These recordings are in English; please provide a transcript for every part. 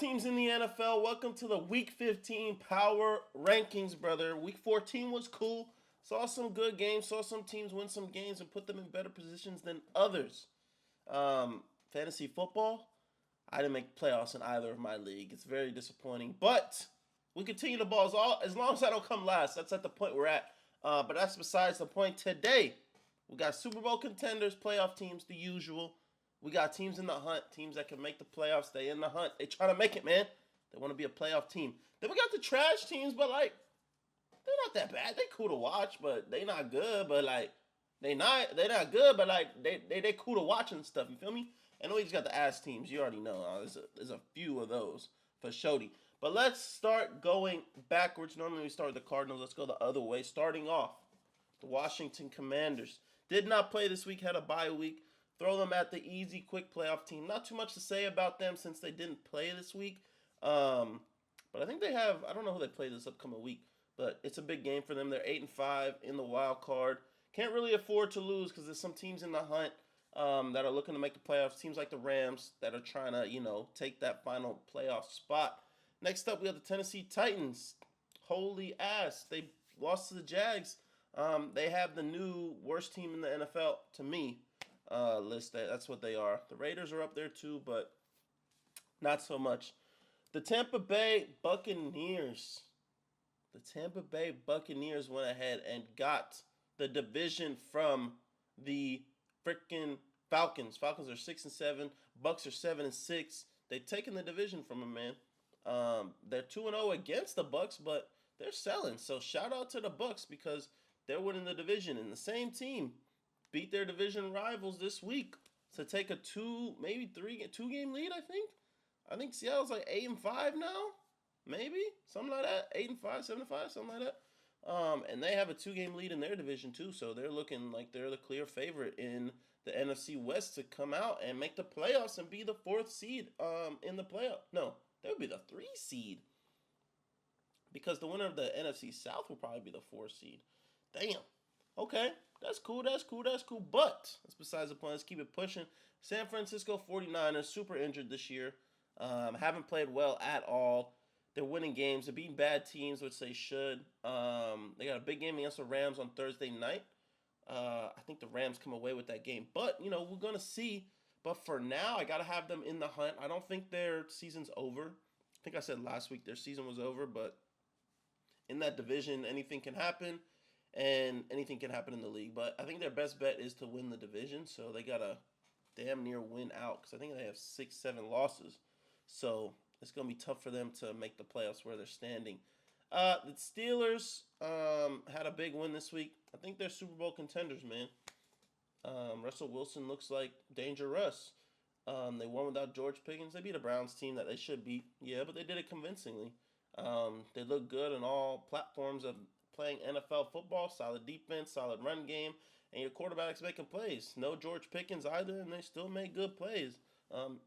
teams in the NFL. Welcome to the Week 15 Power Rankings, brother. Week 14 was cool. Saw some good games. Saw some teams win some games and put them in better positions than others. Fantasy football, I didn't make playoffs in either of my league. It's very disappointing. But we continue the balls as long as I don't come last. That's at the point we're at. But that's besides the point. Today, we got Super Bowl contenders, playoff teams, the usual. We got teams in the hunt, teams that can make the playoffs. They in the hunt. They trying to make it, man. They want to be a playoff team. Then we got the trash teams, but like they're not that bad. They cool to watch, but they not good. But like they not good, but like they cool to watch and stuff. You feel me? And we just got the ass teams. You already know. There's a few of those for Shody. But let's start going backwards. Normally we start with the Cardinals. Let's go the other way. Starting off, the Washington Commanders did not play this week. Had a bye week. Throw them at the easy, quick playoff team. Not too much to say about them since they didn't play this week. But I think they have, I don't know who they play this upcoming week, but it's a big game for them. They're 8-5 in the wild card. Can't really afford to lose because there's some teams in the hunt that are looking to make the playoffs. Teams like the Rams that are trying to, take that final playoff spot. Next up, we have the Tennessee Titans. Holy ass. They lost to the Jags. They have the new worst team in the NFL to me. List. That's what they are. The Raiders are up there too, but not so much. The Tampa Bay Buccaneers. The Tampa Bay Buccaneers went ahead and got the division from the freaking Falcons. Falcons are 6-7. Bucks are 7-6. They've taken the division from them, man. They're 2-0 against the Bucks, but they're selling. So shout out to the Bucks because they're winning the division. And the same team beat their division rivals this week to take a 2-game lead, I think. I think Seattle's like 8-5 now. Maybe. Something like that. 8-5, 7-5, something like that. And they have a 2-game lead in their division too. So they're looking like they're the clear favorite in the NFC West to come out and make the playoffs and be the 4th seed in the playoff. No, they would be the 3 seed. Because the winner of the NFC South will probably be the 4 seed. Damn. Okay, that's cool. But that's besides the point. Let's keep it pushing. San Francisco 49ers, super injured this year. Haven't played well at all. They're winning games. They're beating bad teams, which they should. They got a big game against the Rams on Thursday night. I think the Rams come away with that game. But, we're going to see. But for now, I got to have them in the hunt. I don't think their season's over. I think I said last week their season was over. But in that division, anything can happen. And anything can happen in the league. But I think their best bet is to win the division. So they got to damn near win out. Because I think they have 6-7 losses. So it's going to be tough for them to make the playoffs where they're standing. The Steelers had a big win this week. I think they're Super Bowl contenders, man. Russell Wilson looks like dangerous. They won without George Pickens. They beat a Browns team that they should beat. Yeah, but they did it convincingly. They look good on all platforms of playing NFL football, solid defense, solid run game, and your quarterback's making plays. No George Pickens either, and they still make good plays.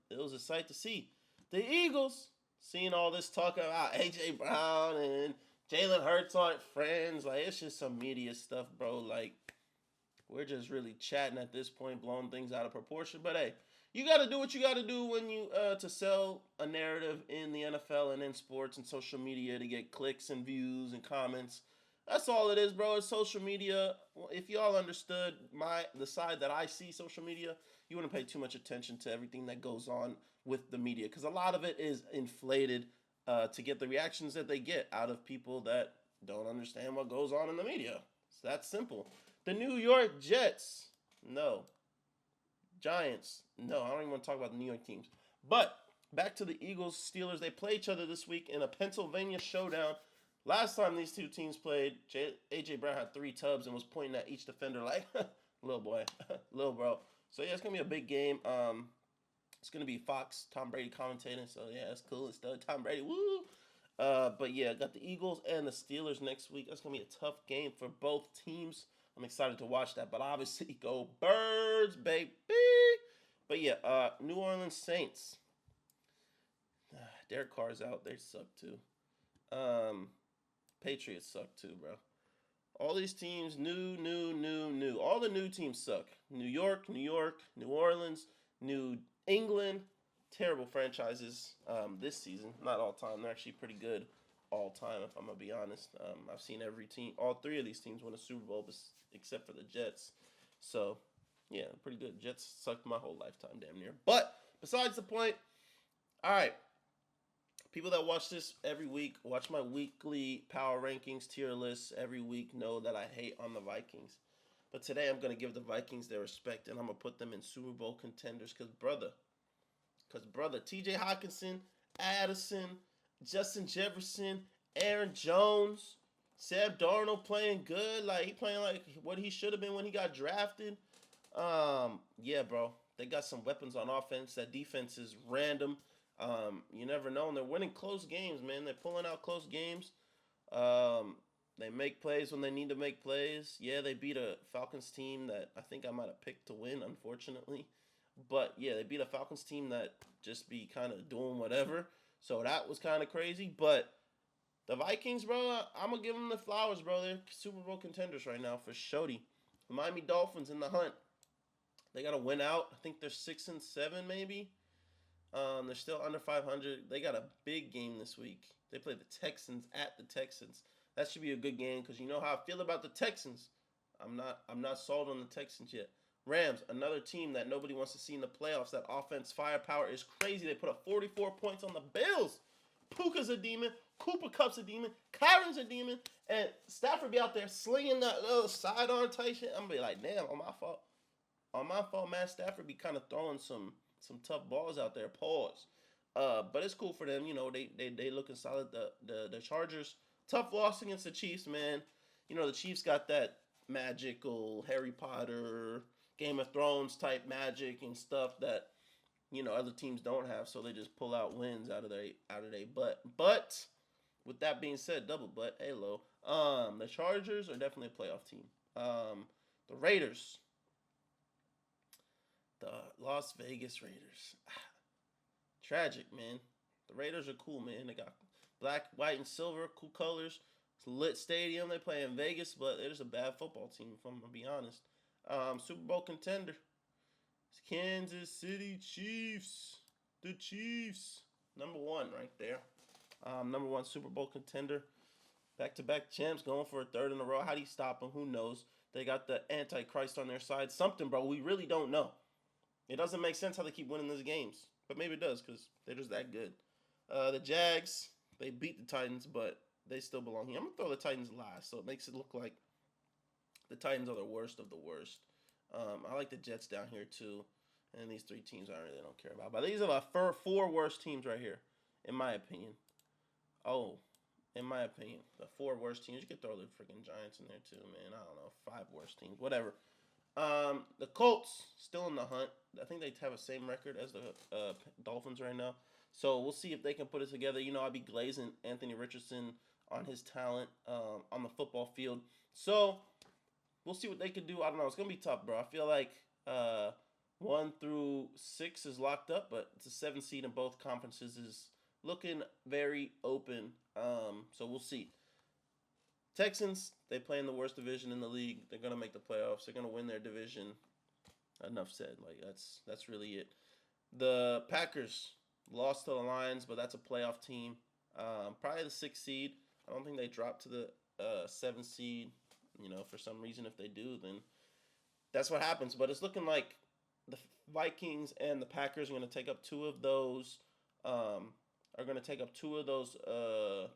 It was a sight to see. The Eagles, seeing all this talk about A.J. Brown and Jalen Hurts aren't friends, like, it's just some media stuff, bro. Like, we're just really chatting at this point, blowing things out of proportion. But, hey, you got to do what you got to do when you to sell a narrative in the NFL and in sports and social media to get clicks and views and comments. That's all it is, bro. It's social media. If y'all understood the side that I see social media, you wouldn't pay too much attention to everything that goes on with the media because a lot of it is inflated to get the reactions that they get out of people that don't understand what goes on in the media. It's that simple. The New York Jets, no. Giants, no. I don't even want to talk about the New York teams. But back to the Eagles, Steelers. They play each other this week in a Pennsylvania showdown. Last time these two teams played, A.J. Brown had 3 tubs and was pointing at each defender like, little boy, little bro. So, yeah, it's going to be a big game. It's going to be Fox, Tom Brady commentating. So, yeah, that's cool. It's Tom Brady. Woo! But, yeah, got the Eagles and the Steelers next week. That's going to be a tough game for both teams. I'm excited to watch that. But, obviously, go Birds, baby. But, yeah, New Orleans Saints. Derek Carr's out. They suck, too. Patriots suck too, bro. All these teams, new. All the new teams suck. New York, New Orleans, New England. terrible franchises this season. Not all time. They're actually pretty good all time, if I'm going to be honest. I've seen every team, all three of these teams win a Super Bowl except for the Jets. So, yeah, pretty good. Jets sucked my whole lifetime damn near. But besides the point, all right. People that watch this every week, watch my weekly power rankings tier lists every week, know that I hate on the Vikings. But today I'm going to give the Vikings their respect, and I'm going to put them in Super Bowl contenders because, brother, TJ Hawkinson, Addison, Justin Jefferson, Aaron Jones, Sam Darnold playing good. Like, he playing like what he should have been when he got drafted. Yeah, bro. They got some weapons on offense. That defense is random. You never know. And they're winning close games, man. They're pulling out close games. They make plays when they need to make plays. Yeah, they beat a Falcons team that I think I might have picked to win, unfortunately. But, yeah, they beat a Falcons team that just be kind of doing whatever. So that was kind of crazy. But the Vikings, bro, I'm going to give them the flowers, bro. They're Super Bowl contenders right now for Shody. The Miami Dolphins in the hunt. They got to win out. I think they're 6-7 maybe. They're still under 500. They got a big game this week. They play the Texans at the Texans. That should be a good game because you know how I feel about the Texans. I'm not sold on the Texans yet. Rams, another team that nobody wants to see in the playoffs. That offense firepower is crazy. They put up 44 points on the Bills. Puka's a demon. Cooper Kupp's a demon. Kyron's a demon. And Stafford be out there slinging that little sidearm type shit. I'm going to be like, damn, on my fault. On my fault, Matt Stafford be kind of throwing some tough balls out there. Pause. But it's cool for them. You know, they looking solid. The Chargers, tough loss against the Chiefs, man. You know, the Chiefs got that magical Harry Potter, Game of Thrones type magic and stuff that, you know, other teams don't have. So they just pull out wins out of their butt. But with that being said, double butt, halo. The Chargers are definitely a playoff team. The Raiders. The Las Vegas Raiders. Tragic, man. The Raiders are cool, man. They got black, white, and silver, cool colors. It's a lit stadium. They play in Vegas, but they're just a bad football team, if I'm going to be honest. Super Bowl contender. It's Kansas City Chiefs. The Chiefs. Number one right there. Number one Super Bowl contender. Back-to-back champs going for a third in a row. How do you stop them? Who knows? They got the Antichrist on their side. Something, bro. We really don't know. It doesn't make sense how they keep winning these games. But maybe it does because they're just that good. The Jags, they beat the Titans, but they still belong here. I'm going to throw the Titans last, so it makes it look like the Titans are the worst of the worst. I like the Jets down here too. And these three teams I really don't care about. But these are the four worst teams right here, in my opinion. Oh, in my opinion, the four worst teams. You could throw the freaking Giants in there too, man. I don't know, five worst teams, whatever. The Colts still in the hunt. I think they have the same record as the Dolphins right now. So we'll see if they can put it together. You know, I'll be glazing Anthony Richardson on his talent on the football field. So we'll see what they can do. I don't know. It's going to be tough, bro. I feel like 1 through 6 is locked up, but it's a 7 seed in both conferences is looking very open. So we'll see. Texans, they play in the worst division in the league. They're going to make the playoffs. They're going to win their division. Enough said. Like, that's really it. The Packers lost to the Lions, but that's a playoff team. Probably the 6th seed. I don't think they dropped to the 7th seed. You know, for some reason, if they do, then that's what happens. But it's looking like the Vikings and the Packers are going to take up two of those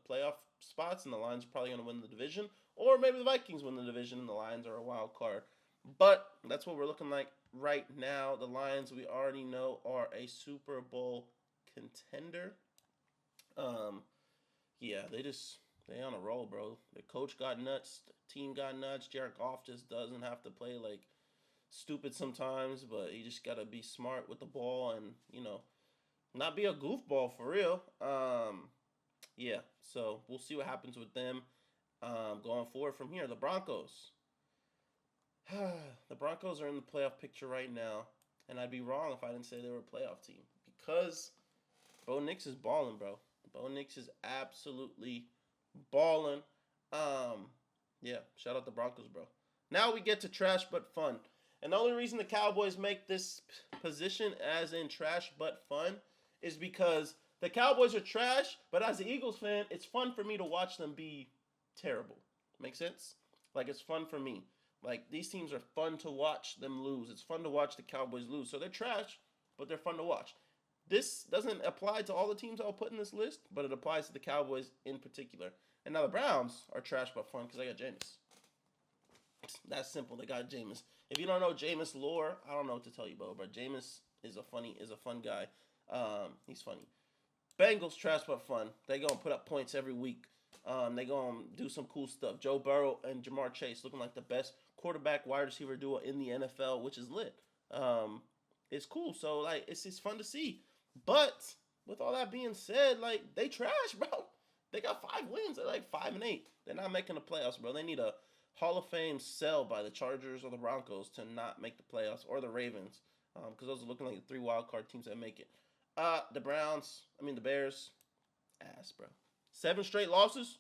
playoff spots, and the Lions are probably going to win the division. Or maybe the Vikings win the division, and the Lions are a wild card. But that's what we're looking like right now. The Lions, we already know, are a Super Bowl contender. Yeah, they on a roll, bro. The coach got nuts. The team got nuts. Jared Goff just doesn't have to play like stupid sometimes, but he just got to be smart with the ball and, you know, not be a goofball for real. Yeah, so we'll see what happens with them going forward from here. The Broncos. The Broncos are in the playoff picture right now, and I'd be wrong if I didn't say they were a playoff team because Bo Nix is balling, bro. Bo Nix is absolutely balling. Yeah, shout out the Broncos, bro. Now we get to trash but fun. And the only reason the Cowboys make this position as in trash but fun is because the Cowboys are trash, but as an Eagles fan, it's fun for me to watch them be terrible. Make sense? Like, it's fun for me. Like, these teams are fun to watch them lose. It's fun to watch the Cowboys lose. So they're trash, but they're fun to watch. This doesn't apply to all the teams I'll put in this list, but it applies to the Cowboys in particular. And now the Browns are trash but fun because I got Jameis. That's simple. They got Jameis. If you don't know Jameis lore, I don't know what to tell you, Bo, but Jameis is a fun guy. He's funny. Bengals trash but fun. They gonna put up points every week. They gonna do some cool stuff. Joe Burrow and Jamar Chase looking like the best quarterback wide receiver duo in the NFL, which is lit. It's cool. So like it's just fun to see. But with all that being said, like they trash, bro. They got 5 wins. They're like 5-8. They're not making the playoffs, bro. They need a Hall of Fame sell by the Chargers or the Broncos to not make the playoffs, or the Ravens, because those are looking like the 3 wild card teams that make it. The Bears, ass, bro. 7 straight losses.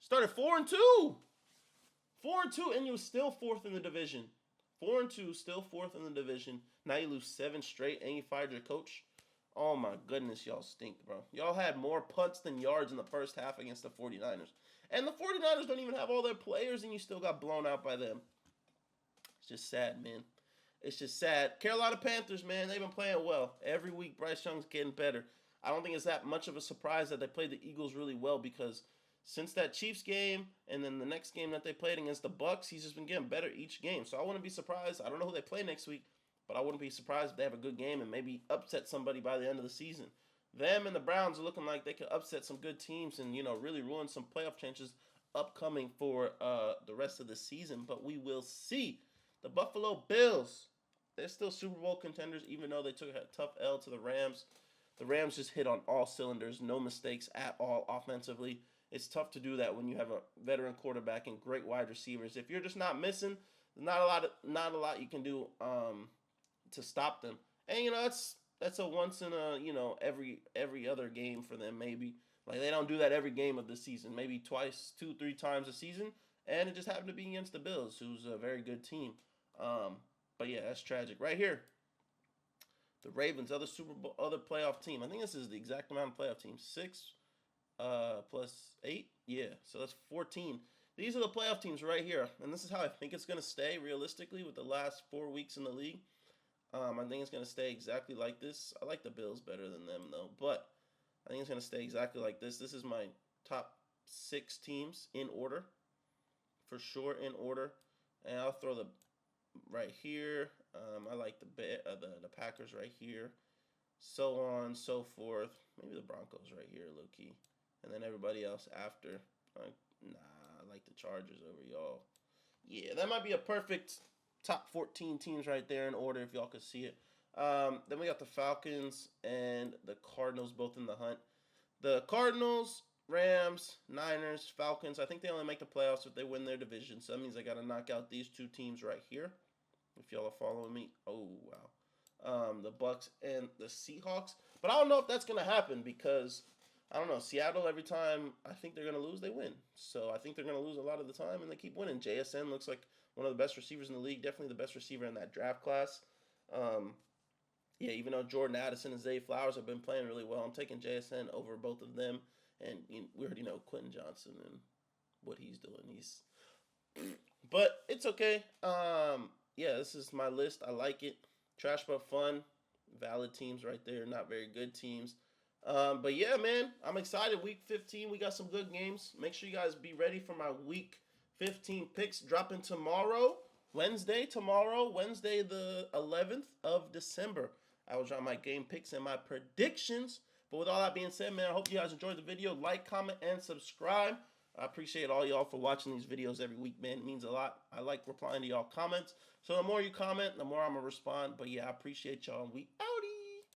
Started 4-2, 4-2, and you were still 4th in the division. 4-2, still 4th in the division. Now you lose 7 straight, and you fired your coach. Oh my goodness, y'all stink, bro. Y'all had more punts than yards in the first half against the 49ers. And the 49ers don't even have all their players, and you still got blown out by them. It's just sad, man. It's just sad. Carolina Panthers, man, they've been playing well. Every week, Bryce Young's getting better. I don't think it's that much of a surprise that they played the Eagles really well, because since that Chiefs game and then the next game that they played against the Bucs, he's just been getting better each game. So I wouldn't be surprised. I don't know who they play next week, but I wouldn't be surprised if they have a good game and maybe upset somebody by the end of the season. Them and the Browns are looking like they could upset some good teams and, really ruin some playoff chances upcoming for the rest of the season. But we will see. The Buffalo Bills, they're still Super Bowl contenders, even though they took a tough L to the Rams. The Rams just hit on all cylinders, no mistakes at all offensively. It's tough to do that when you have a veteran quarterback and great wide receivers. If you're just not missing, not a lot you can do to stop them. And that's a once in a every other game for them, maybe. Like, they don't do that every game of the season. Maybe twice, 2-3 times a season, and it just happened to be against the Bills, who's a very good team. But yeah, that's tragic. Right here, the Ravens, other playoff team. I think this is the exact amount of playoff teams. 6 plus 8. Yeah, so that's 14. These are the playoff teams right here, and this is how I think it's going to stay realistically with the last 4 weeks in the league. I think it's going to stay exactly like this. I like the Bills better than them, though, but I think it's going to stay exactly like this. This is my top 6 teams in order, for sure in order, and I'll throw the right here. I like the Packers right here, so on, so forth. Maybe the Broncos right here, low key, and then everybody else after. I like the Chargers over y'all. Yeah, that might be a perfect top 14 teams right there in order if y'all could see it. Then we got the Falcons and the Cardinals both in the hunt. The Cardinals, Rams, Niners, Falcons, I think they only make the playoffs if they win their division. So that means I got to knock out these 2 teams right here. If y'all are following me. Oh, wow. The Bucks and the Seahawks. But I don't know if that's going to happen because, I don't know, Seattle, every time I think they're going to lose, they win. So I think they're going to lose a lot of the time, and they keep winning. JSN looks like one of the best receivers in the league. Definitely the best receiver in that draft class. Yeah, even though Jordan Addison and Zay Flowers have been playing really well, I'm taking JSN over both of them. And we already know Quentin Johnson and what he's doing. But it's okay. Yeah, this is my list. I like it. Trash but fun. Valid teams right there. Not very good teams. But yeah, man, I'm excited. Week 15, we got some good games. Make sure you guys be ready for my Week 15 picks dropping tomorrow, Wednesday the 11th of December. I will drop my game picks and my predictions. But with all that being said, man, I hope you guys enjoyed the video. Like, comment, and subscribe. I appreciate all y'all for watching these videos every week, man. It means a lot. I like replying to y'all comments. So the more you comment, the more I'm going to respond. But yeah, I appreciate y'all. And we out.